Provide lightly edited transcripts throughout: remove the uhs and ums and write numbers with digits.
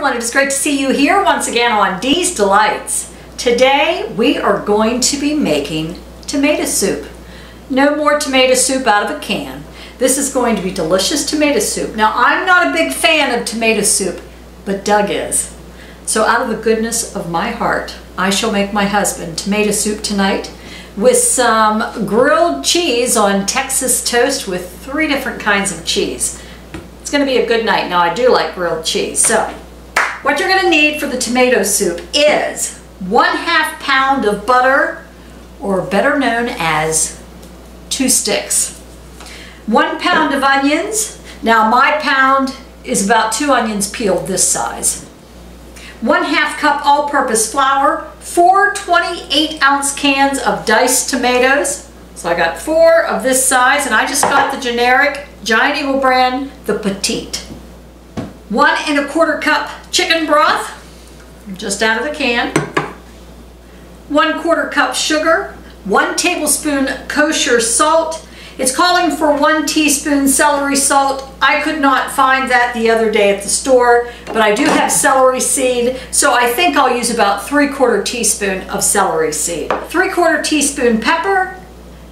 everyone, it is great to see you here once again on Dee's Delights. Today we are going to be making tomato soup. No more tomato soup out of a can. This is going to be delicious tomato soup. Now I'm not a big fan of tomato soup, but Doug is. So out of the goodness of my heart, I shall make my husband tomato soup tonight with some grilled cheese on Texas toast with 3 different kinds of cheese. It's going to be a good night. Now I do like grilled cheese. So what you're going to need for the tomato soup is 1/2 pound of butter, or better known as 2 sticks. 1 pound of onions. Now my pound is about 2 onions peeled this size. 1/2 cup all-purpose flour, 4 28-ounce cans of diced tomatoes. So I got 4 of this size, and I just got the generic Giant Eagle brand, the Petite. 1 1/4 cup chicken broth, just out of the can. 1/4 cup sugar, 1 tablespoon kosher salt. It's calling for 1 teaspoon celery salt. I could not find that the other day at the store, but I do have celery seed, so I think I'll use about 3/4 teaspoon of celery seed. 3/4 teaspoon pepper,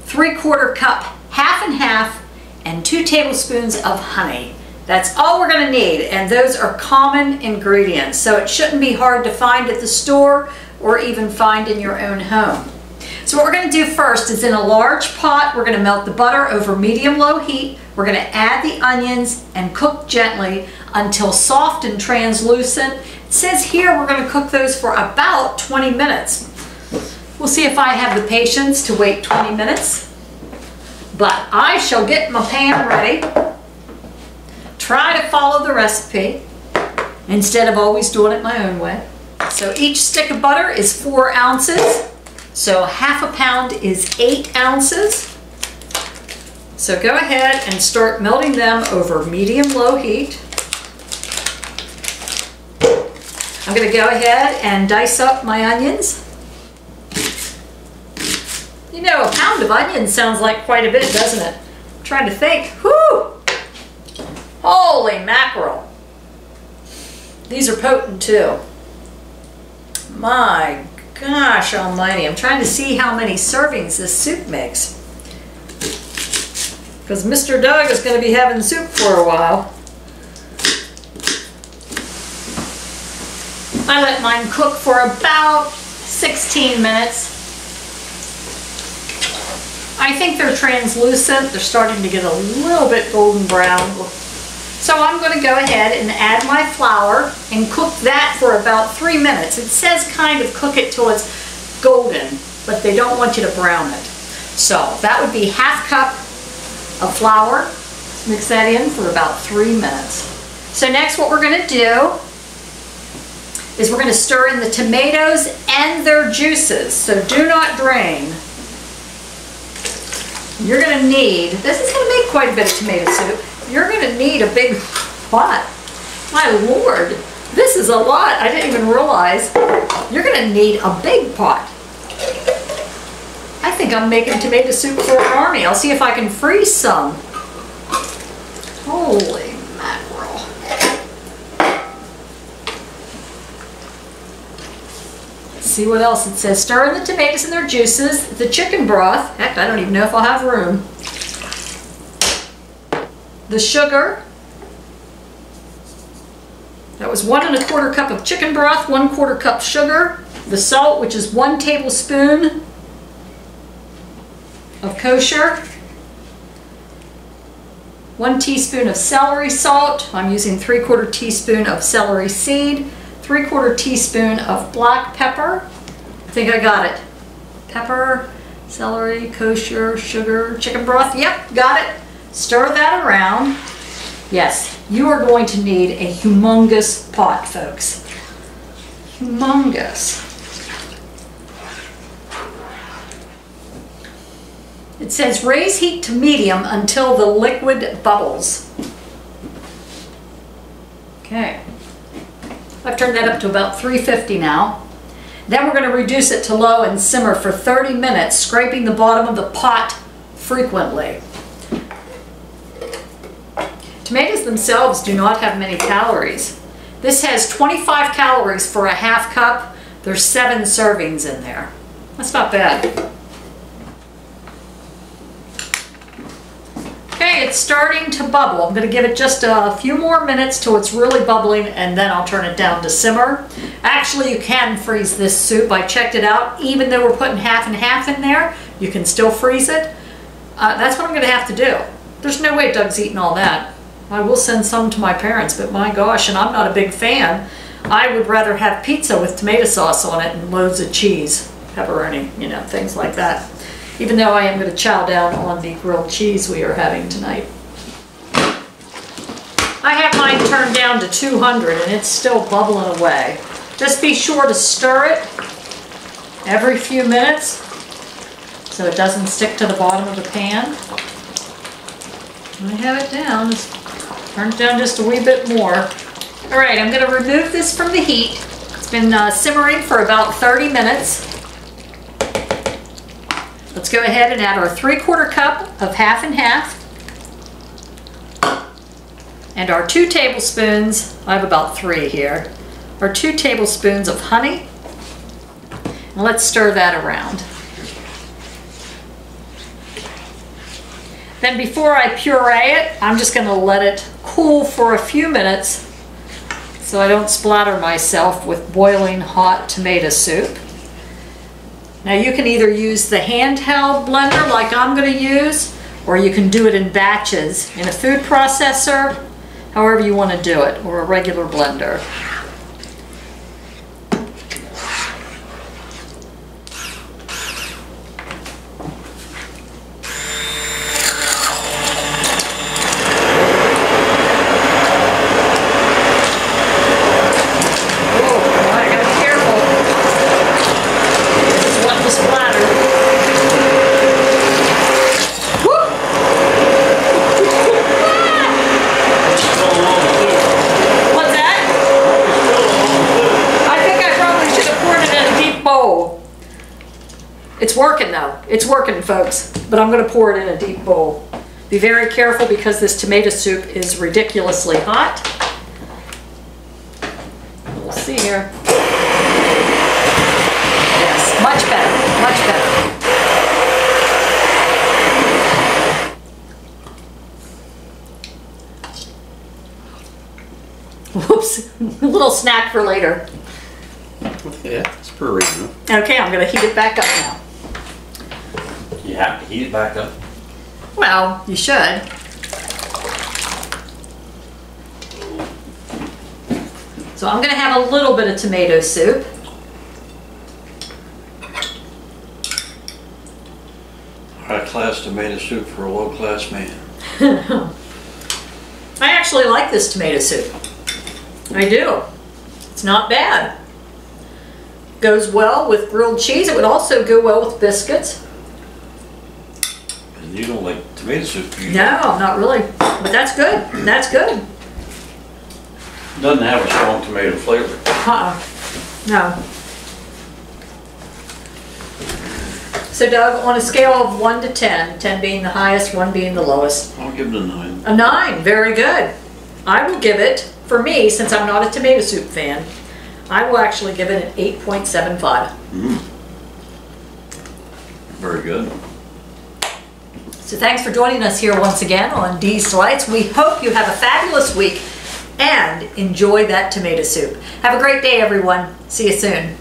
3/4 cup half and half, and 2 tablespoons of honey. That's all we're going to need, and those are common ingredients, so it shouldn't be hard to find at the store or even find in your own home. So what we're going to do first is, in a large pot, we're going to melt the butter over medium-low heat. We're going to add the onions and cook gently until soft and translucent. It says here we're going to cook those for about 20 minutes. We'll see if I have the patience to wait 20 minutes. But I shall get my pan ready. Try to follow the recipe instead of always doing it my own way. So each stick of butter is 4 ounces. So 1/2 pound is 8 ounces. So go ahead and start melting them over medium-low heat. I'm going to go ahead and dice up my onions. You know, 1 pound of onions sounds like quite a bit, doesn't it? I'm trying to think. Whew! Holy mackerel. These are potent too. My gosh almighty. I'm trying to see how many servings this soup makes, because Mr. Doug is going to be having soup for a while. I let mine cook for about 16 minutes. I think they're translucent. They're starting to get a little bit golden brown. So I'm going to go ahead and add my flour and cook that for about 3 minutes. It says kind of cook it till it's golden, but they don't want you to brown it. So that would be 1/2 cup of flour. Mix that in for about 3 minutes. So next what we're going to do is we're going to stir in the tomatoes and their juices. So do not drain. You're going to need, this is going to make quite a bit of tomato soup. You're going to need a big pot. My Lord, this is a lot. I didn't even realize. You're going to need a big pot. I think I'm making tomato soup for an army. I'll see if I can freeze some. Holy mackerel. Let's see what else it says. Stir in the tomatoes and their juices, the chicken broth. Heck, I don't even know if I'll have room. The sugar, that was 1 1/4 cup of chicken broth, 1/4 cup sugar. The salt, which is 1 tablespoon of kosher. 1 teaspoon of celery salt. I'm using 3/4 teaspoon of celery seed. 3/4 teaspoon of black pepper. I think I got it. Pepper, celery, kosher, sugar, chicken broth. Yep, got it. Stir that around. Yes, you are going to need a humongous pot, folks. Humongous. It says raise heat to medium until the liquid bubbles. Okay. I've turned that up to about 350 now. Then we're going to reduce it to low and simmer for 30 minutes, scraping the bottom of the pot frequently. Tomatoes themselves do not have many calories. This has 25 calories for a half cup. There's 7 servings in there. That's not bad. Okay, it's starting to bubble. I'm going to give it just a few more minutes till it's really bubbling, and then I'll turn it down to simmer. Actually, you can freeze this soup. I checked it out. Even though we're putting half and half in there, you can still freeze it. That's what I'm going to have to do. There's no way Doug's eating all that. I will send some to my parents, but my gosh, and I'm not a big fan. I would rather have pizza with tomato sauce on it and loads of cheese, pepperoni, you know, things like that. Even though I am going to chow down on the grilled cheese we are having tonight. I have mine turned down to 200 and it's still bubbling away. Just be sure to stir it every few minutes so it doesn't stick to the bottom of the pan. I have it down. Just turn it down just a wee bit more. All right, I'm going to remove this from the heat. It's been simmering for about 30 minutes. Let's go ahead and add our 3/4 cup of half and half and our 2 tablespoons, I have about 3 here, our 2 tablespoons of honey. And let's stir that around. Then before I puree it, I'm just going to let it cool for a few minutes so I don't splatter myself with boiling hot tomato soup. Now you can either use the handheld blender like I'm going to use, or you can do it in batches in a food processor, however you want to do it, or a regular blender. It's working though. It's working, folks. But I'm going to pour it in a deep bowl. Be very careful because this tomato soup is ridiculously hot. We'll see here. Yes, much better. Much better. Whoops. A little snack for later. Yeah, it's pretty reasonable. Okay, I'm going to heat it back up now. You have to heat it back up. Well, you should. So I'm going to have a little bit of tomato soup. High-class tomato soup for a low-class man. I actually like this tomato soup. I do. It's not bad. Goes well with grilled cheese. It would also go well with biscuits. And you don't like tomato soup, do you? No, not really. But that's good. That's good. Doesn't have a strong tomato flavor. No. So Doug, on a scale of 1 to 10, 10 being the highest, 1 being the lowest. I'll give it a 9. A 9, very good. I will give it, for me, since I'm not a tomato soup fan, I will actually give it an 8.75. Very good. So thanks for joining us here once again on Dee's Delights. We hope you have a fabulous week and enjoy that tomato soup. Have a great day, everyone. See you soon.